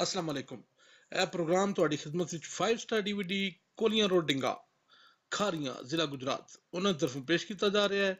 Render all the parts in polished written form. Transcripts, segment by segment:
अस्सलाम वालेकुम। यह प्रोग्राम तुहाडी खिदमत विच 5 स्टार DVD कोलियां रोड डिंगा खारियां जिला गुजरात उन्होंने तरफों पेश किया जा रहा है।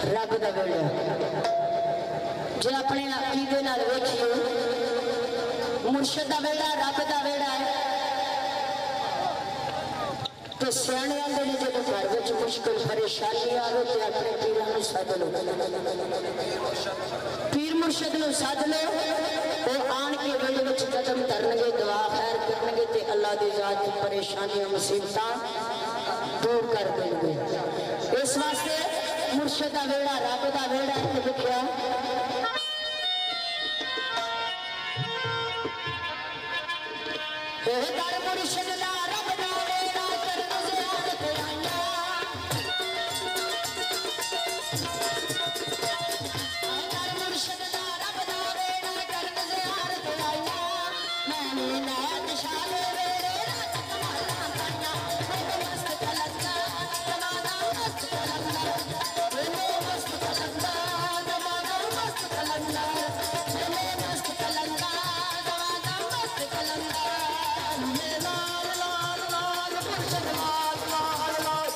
रब का वेड़ा जो अपने अकीदे नाल वेखियो मुर्शद का वेड़ा रब का वेड़ा है तो सियाने आंदे ने जो घर में मुश्किल परेशानी आवे तो अपने पीरां सद लो पीर मुर्शद नूं सद लो वो आन के वेड़े विच कदम धरनगे दुआ खैर करनगे ते अल्लाह दी जात दी परेशानियां मुसीबतां दूर कर देंगे। इस वास्ते मुर्शद का वेड़ा रब का वेड़ा है लिखा मुर्शद का रब का वेड़ा करन ज़ियारत आइया मुर्शद का रब का वेड़ा करन ज़ियारत आइया मैंने नैत शाले वेड़े रात कमाला पाइया मस्त कलंदा जमाना मस्त कलंदा मस्त कलंदा जमाना मस्त कलंदा मस्त कलंदा जमाना मस्त कलंदा लाल लाल लाल मुर्शद लाल लाल लाल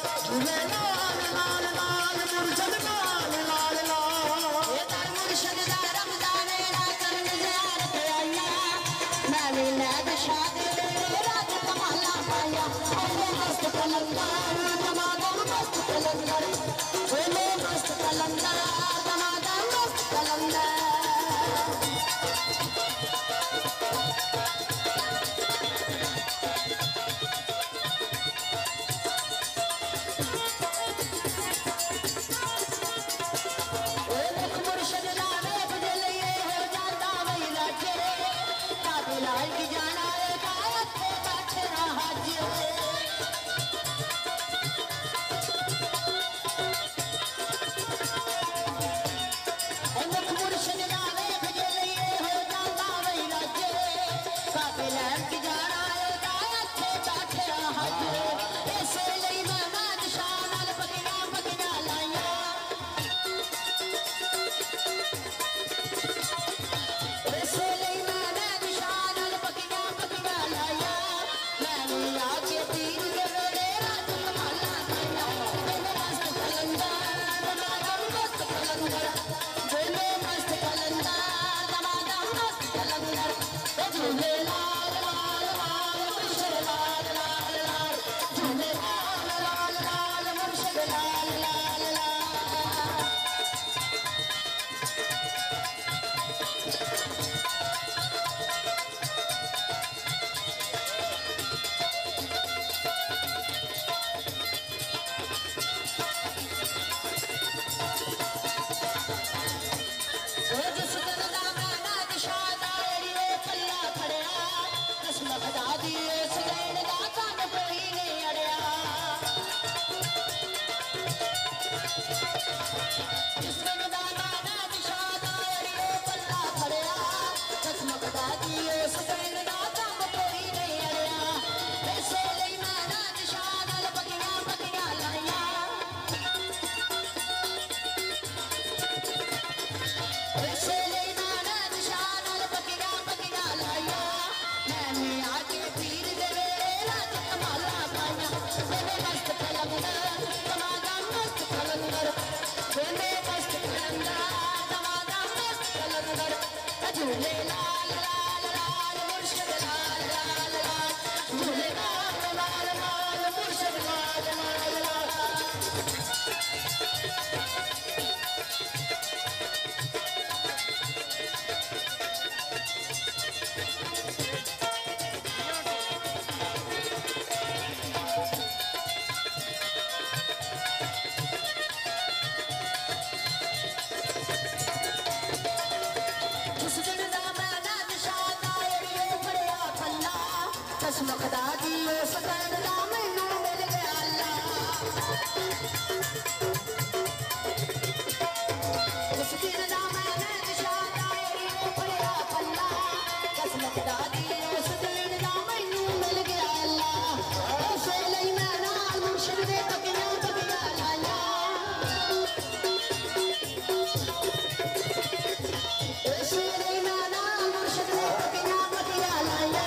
लाल लाल लाल मुर्शद लाल लाल लाल ये तार मुर्शद दा रमजान वेड़ा करन ज़ियारत आइया मैंने नैत शादी वेड़े रात कमाला पाइया मस्त कलंदा जमाना मस्त कलंदा मस्त कलंदा जमाना मस्त कलंदा मुर्शद लावे बदले हो जाता वही लाजे काबे लाल की जाना है गायब पे बैठे हाजिर मुर्शद लावे बदले हो जाता वही लाजे काबे लाल की जाना है गायब पे बैठे हाजिर ऐसे लई मैं बादशाह नाल पगड़ा लाइया झूले लाल लाल लाल मुर्शिद लाल लाल लाल झूले लाल लाल लाल मुर्शिद लाल लाल लाल कसमखदा दी उस कैद दा मैनू मिल गया अल्लाह उस दिन दा मैंने निशाना पढ़िया पल्ला कसमखदा दी उस दिन दा मैनू मिल गया अल्लाह उस वेले मैं नाल मुर्शिद दे बगियां बगियां लाया उस वेले मैं नाल मुर्शिद दे बगियां बगियां लाया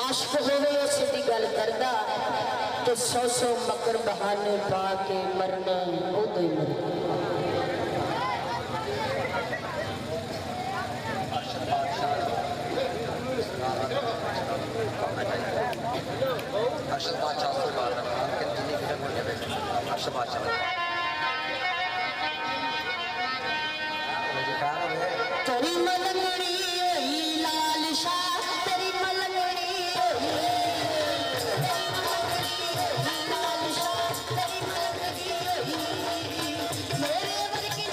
आशिक होवे उसकी गल करदा तो 100 मकर बहाने पा के मरना उदो ही मरना तेरी मलंगड़ी लाल शाह तेरी मलंगड़ी लाल शाह तेरी मलंगड़ी मेरे वर्गी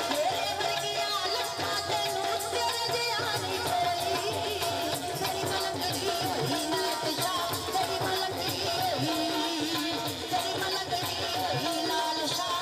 लक्का तेनू तेरे जिया नहीं कोई तेरी मलंगड़ी नाथ शाह तेरी मलंगड़ी लाल शाह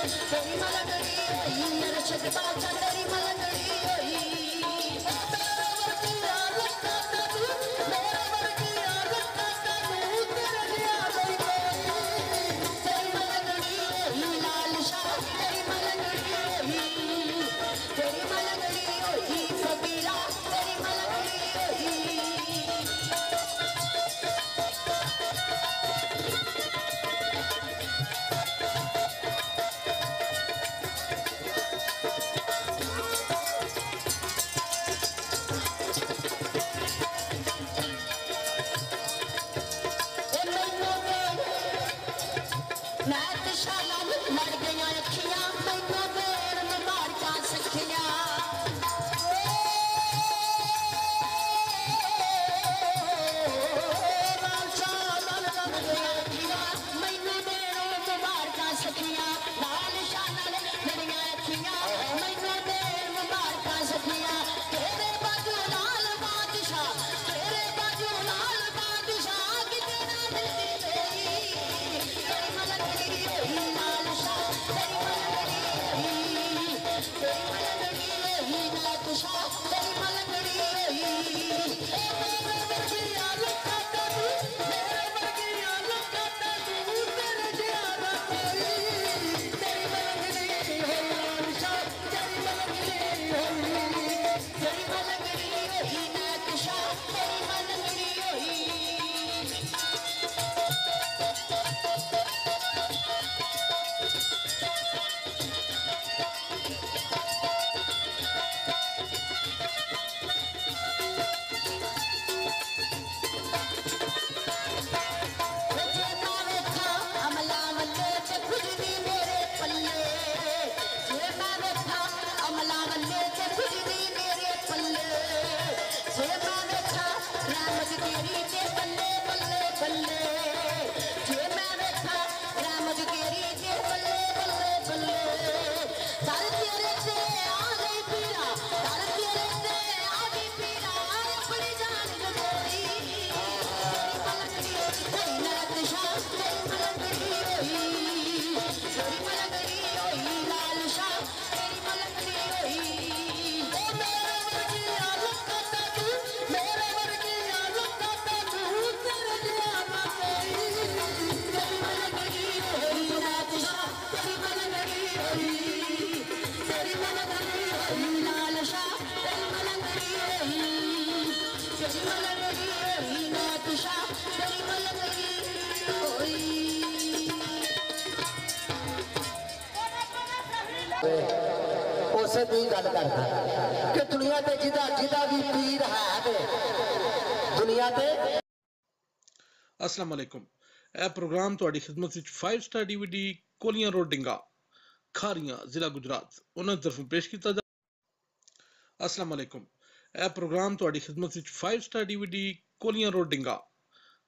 तेरी मलंगड़ी होई नरशद बाचा तेरी मलंगड़ी होई मेरे वर्गिया लक्का तू मेरे वर्गिया लक्का तू तेरे जिया कोई कोई तेरी मलंगड़ी होई लाल शाह तेरी मलंगड़ी होई तेरी मलंगड़ी होई फकीरा तेरी मलंगड़ी होई उसे दी गल करता कि दुनिया ते जिदा जिदा भी पीर है ते दुनिया ते अस्सलाम वालेकुम ਇਹ ਪ੍ਰੋਗਰਾਮ ਤੁਹਾਡੀ ਖਿਦਮਤ ਵਿੱਚ 5 ਸਟਾਰ DVD ਕੋਲੀਆਂ ਰੋਡ ਡਿੰਗਾ ਖਾਰੀਆਂ ਜ਼ਿਲ੍ਹਾ ਗੁਜਰਾਤ ਉਹਨਾਂ ਦੀ ਤਰਫੋਂ ਪੇਸ਼ ਕੀਤਾ ਜਾ अस्सलाम वालेकुम ਇਹ ਪ੍ਰੋਗਰਾਮ ਤੁਹਾਡੀ ਖਿਦਮਤ ਵਿੱਚ 5 ਸਟਾਰ DVD ਕੋਲੀਆਂ ਰੋਡ ਡਿੰਗਾ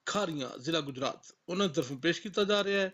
ਖਾਰੀਆਂ ਜ਼ਿਲ੍ਹਾ ਗੁਜਰਾਤ ਉਹਨਾਂ ਦੀ ਤਰਫੋਂ ਪੇਸ਼ ਕੀਤਾ ਜਾ ਰਿਹਾ ਹੈ